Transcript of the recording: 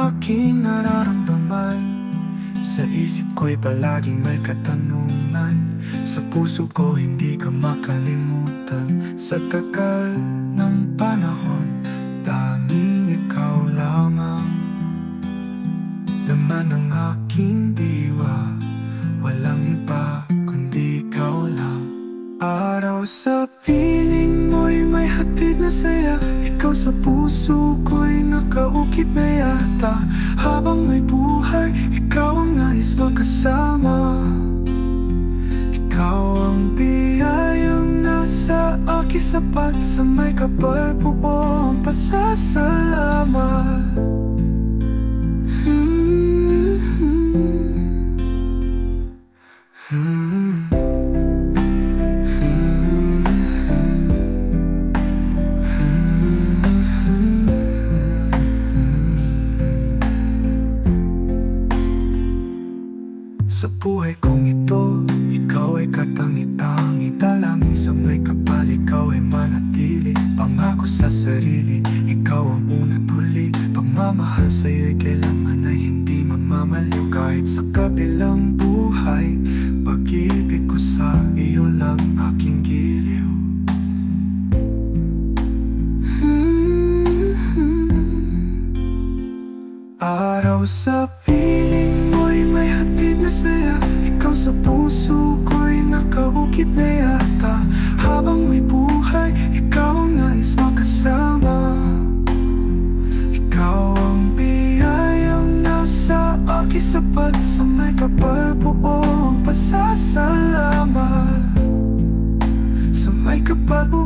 aking nararamdaman. Sa isip ko'y palaging may katanungan. Sa puso ko hindi ka makalimutan. Sa tagal ng panahon, tanging ikaw lamang. Laman ng aking diwa, walang iba kundi ikaw lang. Araw sa piling mo'y may hatid na saya. Ikaw sa puso ko'y nakaukit na yata. Habang may buhay, ikaw ang nais magkasama. Ikaw ang biyayang nasa aking sapat. Sa may kapal buo ang pasasalamat. Sa buhay kong ito, ikaw ay katangi-tangi. Dalangin sa may kapal, ikaw ay manatili. Pangako sa sarili, ikaw ang una't huli. Pagmamahal sa'yo'y kailanman ay hindi magmamaliw. Kahit sa kabilang buhay, pag-ibig ko sa iyo lang aking giliw. Araw sa piling mo'y may hatid na saya. Ikaw sa puso ko'y nakaukit na yata. Habang may buhay, ikaw ang nais makasama. Ikaw ang biyayang nasa aking sapat. Sa may kapal buo ang pasasalamat. Sa may kapal buo